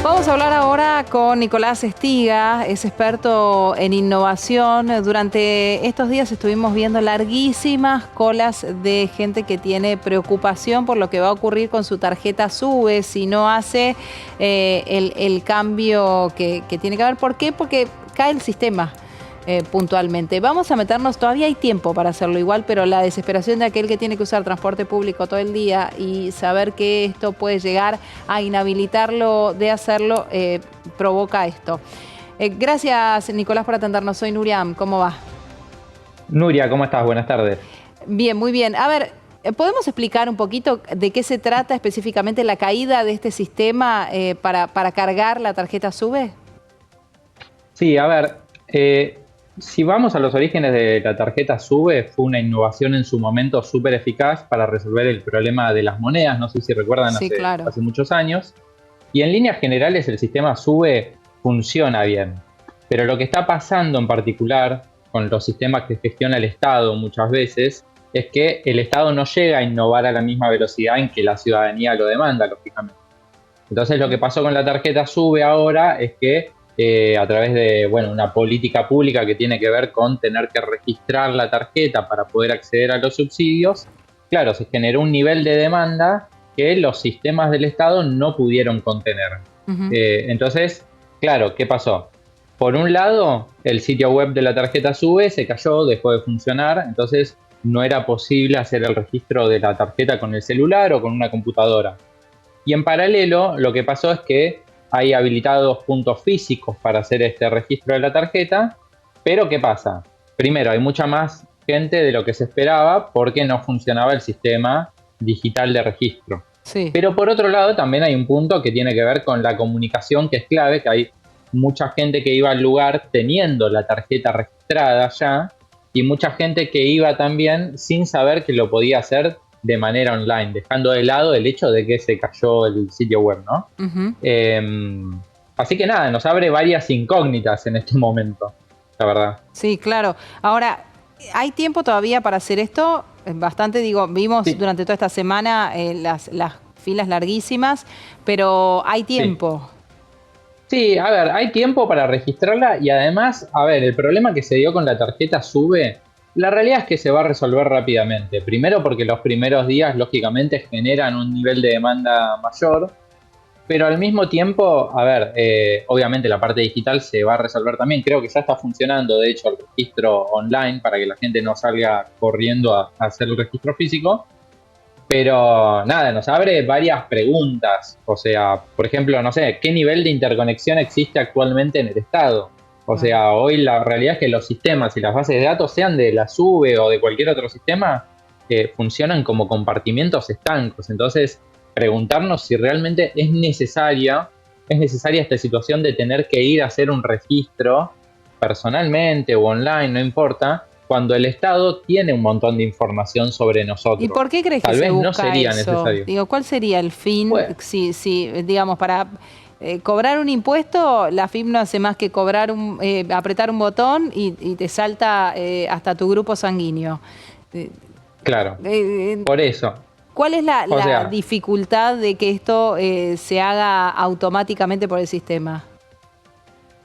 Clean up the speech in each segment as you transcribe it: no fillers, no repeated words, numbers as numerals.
Vamos a hablar ahora con Nicolás Estiga, es experto en innovación. Durante estos días estuvimos viendo larguísimas colas de gente que tiene preocupación por lo que va a ocurrir con su tarjeta SUBE si no hace el cambio que tiene que haber. ¿Por qué? Porque cae el sistema. Puntualmente. Vamos a meternos, todavía hay tiempo para hacerlo igual, pero la desesperación de aquel que tiene que usar transporte público todo el día y saber que esto puede llegar a inhabilitarlo de hacerlo, provoca esto. Gracias, Nicolás, por atendernos. Soy Nuria, ¿cómo va? Nuria, ¿cómo estás? Buenas tardes. Bien, muy bien. A ver, ¿podemos explicar un poquito de qué se trata específicamente la caída de este sistema para cargar la tarjeta SUBE? Sí, a ver, si vamos a los orígenes de la tarjeta SUBE, fue una innovación en su momento súper eficaz para resolver el problema de las monedas, no sé si recuerdan, Sí, claro. hace muchos años. Y en líneas generales el sistema SUBE funciona bien. Pero lo que está pasando en particular con los sistemas que gestiona el Estado muchas veces es que el Estado no llega a innovar a la misma velocidad en que la ciudadanía lo demanda, lógicamente. Entonces lo que pasó con la tarjeta SUBE ahora es que a través de una política pública que tiene que ver con tener que registrar la tarjeta para poder acceder a los subsidios, claro, se generó un nivel de demanda que los sistemas del Estado no pudieron contener. Entonces, claro, ¿qué pasó? Por un lado, el sitio web de la tarjeta SUBE se cayó, dejó de funcionar, entonces no era posible hacer el registro de la tarjeta con el celular o con una computadora. Y en paralelo, lo que pasó es que hay habilitados puntos físicos para hacer este registro de la tarjeta, pero ¿qué pasa? Primero, hay mucha más gente de lo que se esperaba porque no funcionaba el sistema digital de registro. Sí. Pero por otro lado, también hay un punto que tiene que ver con la comunicación, que es clave, que hay mucha gente que iba al lugar teniendo la tarjeta registrada ya, y mucha gente que iba también sin saber que lo podía hacer de manera online, dejando de lado el hecho de que se cayó el sitio web, ¿no? Así que nada, nos abre varias incógnitas en este momento, la verdad. Sí, claro. Ahora, ¿hay tiempo todavía para hacer esto? Bastante, vimos durante toda esta semana las filas larguísimas, pero ¿hay tiempo? Sí, a ver, hay tiempo para registrarla y además, a ver, el problema que se dio con la tarjeta SUBE, la realidad es que se va a resolver rápidamente. Primero porque los primeros días, lógicamente, generan un nivel de demanda mayor, pero al mismo tiempo, a ver, obviamente la parte digital se va a resolver también. Creo que ya está funcionando, de hecho, el registro online para que la gente no salga corriendo a hacer el registro físico. Pero nada, nos abre varias preguntas. O sea, por ejemplo, no sé, ¿qué nivel de interconexión existe actualmente en el Estado? O sea, hoy la realidad es que los sistemas y las bases de datos, sean de la SUBE o de cualquier otro sistema, funcionan como compartimientos estancos. Entonces, preguntarnos si realmente es necesaria esta situación de tener que ir a hacer un registro personalmente o online, no importa, cuando el Estado tiene un montón de información sobre nosotros. ¿Y por qué crees que Tal se vez busca no sería eso? necesario. Digo, ¿cuál sería el fin? Bueno. Si digamos, para cobrar un impuesto, la AFIP no hace más que apretar un botón y te salta hasta tu grupo sanguíneo. Claro, por eso. ¿Cuál es la dificultad de que esto se haga automáticamente por el sistema?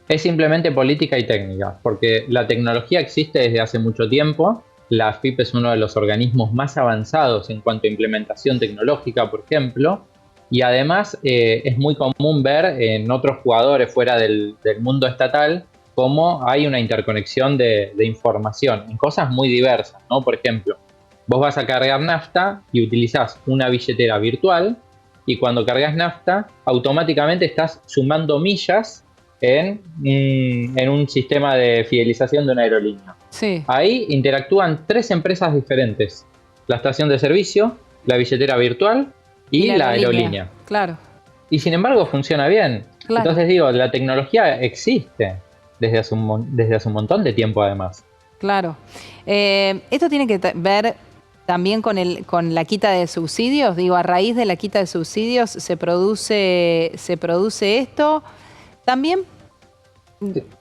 Es simplemente política y técnica, porque la tecnología existe desde hace mucho tiempo. La AFIP es uno de los organismos más avanzados en cuanto a implementación tecnológica, por ejemplo, y además es muy común ver en otros jugadores fuera del mundo estatal cómo hay una interconexión de información en cosas muy diversas, ¿no? Por ejemplo, vos vas a cargar nafta y utilizás una billetera virtual, y cuando cargas nafta, automáticamente estás sumando millas en un sistema de fidelización de una aerolínea. Sí. Ahí interactúan 3 empresas diferentes: la estación de servicio, la billetera virtual y la aerolínea. Claro. Y sin embargo funciona bien. Claro. Entonces digo, la tecnología existe desde hace un montón de tiempo además. Claro. Esto tiene que ver también con la quita de subsidios. Digo, a raíz de la quita de subsidios se produce esto. También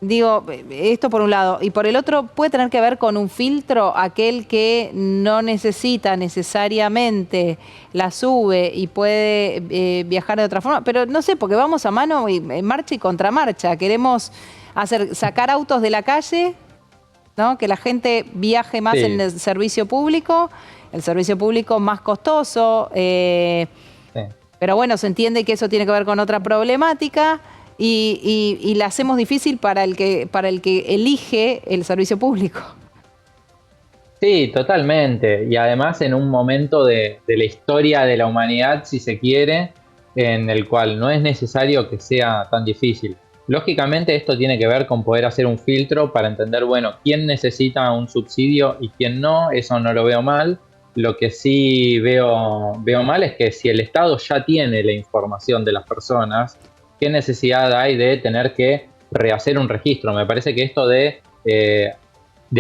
Digo, esto por un lado. Y por el otro, puede tener que ver con un filtro, aquel que no necesita necesariamente la sube y puede viajar de otra forma. Pero no sé, porque vamos a mano y marcha y contramarcha. Queremos sacar autos de la calle, ¿no? Que la gente viaje más en el servicio público más costoso. Pero bueno, se entiende que eso tiene que ver con otra problemática. Y la hacemos difícil para el que elige el servicio público. Sí, totalmente. Y además en un momento de la historia de la humanidad, si se quiere, en el cual no es necesario que sea tan difícil. Lógicamente esto tiene que ver con poder hacer un filtro para entender, bueno, quién necesita un subsidio y quién no, eso no lo veo mal. Lo que sí veo mal es que si el Estado ya tiene la información de las personas, ¿qué necesidad hay de tener que rehacer un registro? Me parece que esto de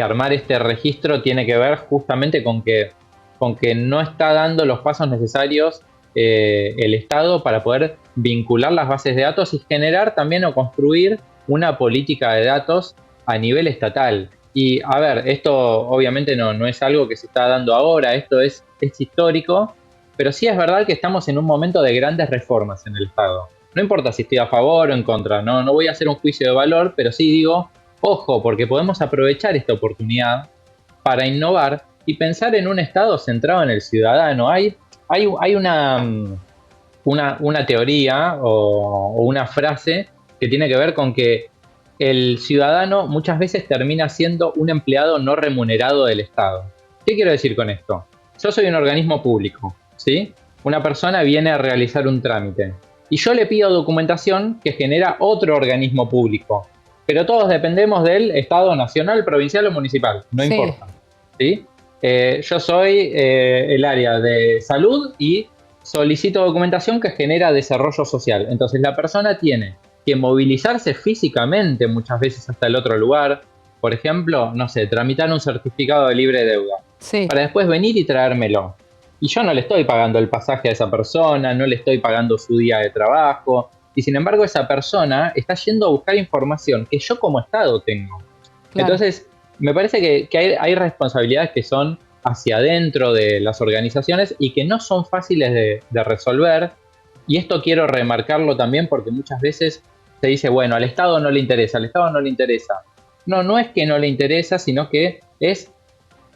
armar este registro tiene que ver justamente con que no está dando los pasos necesarios el Estado para poder vincular las bases de datos y generar también o construir una política de datos a nivel estatal. Y a ver, esto obviamente no es algo que se está dando ahora, esto es histórico, pero sí es verdad que estamos en un momento de grandes reformas en el Estado. No importa si estoy a favor o en contra, no voy a hacer un juicio de valor, pero sí digo, ojo, porque podemos aprovechar esta oportunidad para innovar y pensar en un Estado centrado en el ciudadano. Hay una teoría o una frase que tiene que ver con que el ciudadano muchas veces termina siendo un empleado no remunerado del Estado. ¿Qué quiero decir con esto? Yo soy un organismo público, ¿sí? Una persona viene a realizar un trámite y yo le pido documentación que genera otro organismo público, pero todos dependemos del Estado nacional, provincial o municipal, no importa, ¿sí? Yo soy el área de salud y solicito documentación que genera desarrollo social. Entonces la persona tiene que movilizarse físicamente muchas veces hasta el otro lugar. Por ejemplo, no sé, tramitar un certificado de libre deuda. Sí. Para después venir y traérmelo. Y yo no le estoy pagando el pasaje a esa persona, no le estoy pagando su día de trabajo. Y sin embargo esa persona está yendo a buscar información que yo como Estado tengo. Claro. Entonces, me parece que hay responsabilidades que son hacia adentro de las organizaciones y que no son fáciles de resolver. Y esto quiero remarcarlo también porque muchas veces se dice, bueno, al Estado no le interesa, al Estado no le interesa. No es que no le interesa, sino que es,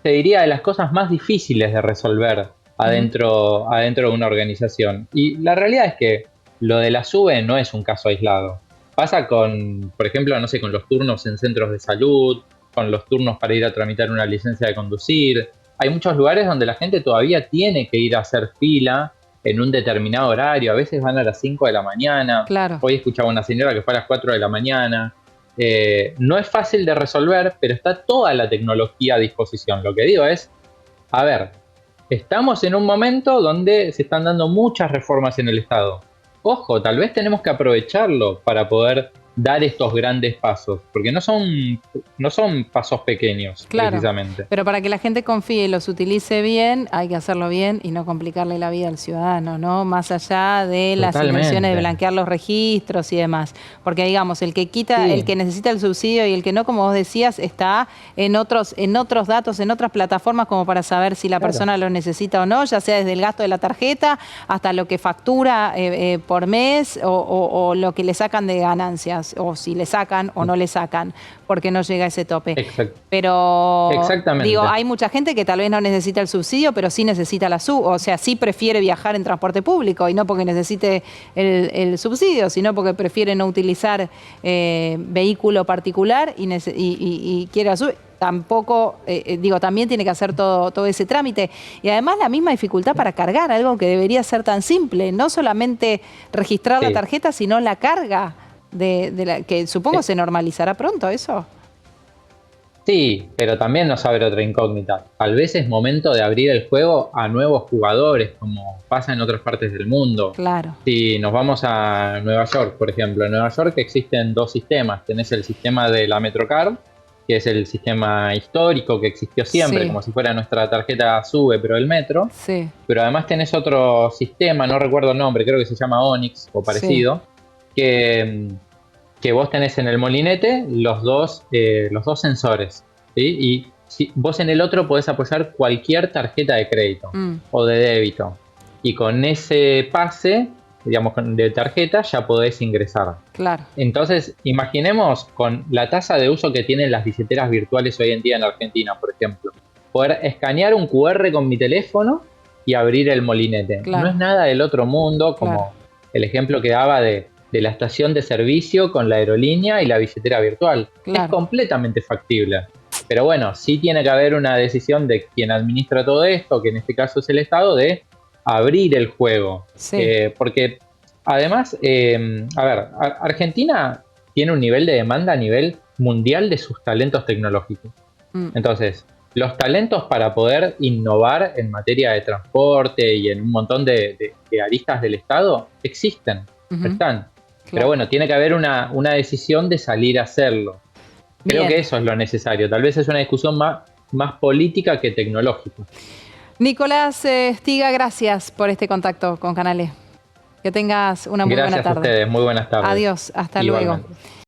te diría, de las cosas más difíciles de resolver adentro de una organización. Y la realidad es que lo de la SUBE no es un caso aislado. Pasa con, por ejemplo, no sé, con los turnos en centros de salud, con los turnos para ir a tramitar una licencia de conducir. Hay muchos lugares donde la gente todavía tiene que ir a hacer fila en un determinado horario, a veces van a las 5 de la mañana. Claro. Hoy escuchaba una señora que fue a las 4 de la mañana. No es fácil de resolver, pero está toda la tecnología a disposición. Lo que digo es, a ver, estamos en un momento donde se están dando muchas reformas en el Estado. Ojo, tal vez tenemos que aprovecharlo para poder dar estos grandes pasos, porque no son pasos pequeños, claro, precisamente. Pero para que la gente confíe y los utilice bien, hay que hacerlo bien y no complicarle la vida al ciudadano, ¿no? Más allá de las intenciones de blanquear los registros y demás. Porque digamos, el que quita, el que necesita el subsidio y el que no, como vos decías, está en otros datos, en otras plataformas como para saber si la persona lo necesita o no, ya sea desde el gasto de la tarjeta hasta lo que factura por mes o lo que le sacan de ganancias, o si le sacan o no le sacan, porque no llega a ese tope. Exacto. Pero digo, hay mucha gente que tal vez no necesita el subsidio, pero sí necesita la SUBE, o sea, sí prefiere viajar en transporte público, y no porque necesite el subsidio, sino porque prefiere no utilizar vehículo particular y quiere la SUBE. Tampoco, también tiene que hacer todo ese trámite. Y además la misma dificultad para cargar, algo que debería ser tan simple, no solamente registrar la tarjeta, sino la carga que supongo se normalizará pronto eso. Sí, pero también nos abre otra incógnita. Tal vez es momento de abrir el juego a nuevos jugadores, como pasa en otras partes del mundo. Claro. Si nos vamos a Nueva York, por ejemplo, en Nueva York existen dos sistemas. Tenés el sistema de la Metrocard, que es el sistema histórico que existió siempre, como si fuera nuestra tarjeta SUBE, pero del metro. Sí. Pero además tenés otro sistema, no recuerdo el nombre, creo que se llama Onyx o parecido, que que vos tenés en el molinete los dos sensores, ¿sí? Y si vos en el otro podés apoyar cualquier tarjeta de crédito o de débito. Y con ese pase, digamos, de tarjeta, ya podés ingresar. Claro. Entonces, imaginemos con la tasa de uso que tienen las billeteras virtuales hoy en día en la Argentina, por ejemplo. Poder escanear un QR con mi teléfono y abrir el molinete. Claro. No es nada del otro mundo, como el ejemplo que daba de la estación de servicio con la aerolínea y la billetera virtual. Claro. Es completamente factible. Pero bueno, sí tiene que haber una decisión de quien administra todo esto, que en este caso es el Estado, de abrir el juego. Sí. Porque además, Argentina tiene un nivel de demanda a nivel mundial de sus talentos tecnológicos. Entonces, los talentos para poder innovar en materia de transporte y en un montón de aristas del Estado existen, están. Claro. Pero bueno, tiene que haber una decisión de salir a hacerlo. Creo Bien. que eso es lo necesario. Tal vez es una discusión más política que tecnológica. Nicolás Estiga, gracias por este contacto con Canal E. Que tengas una muy buena tarde. Gracias a ustedes, muy buenas tardes. Adiós, hasta luego.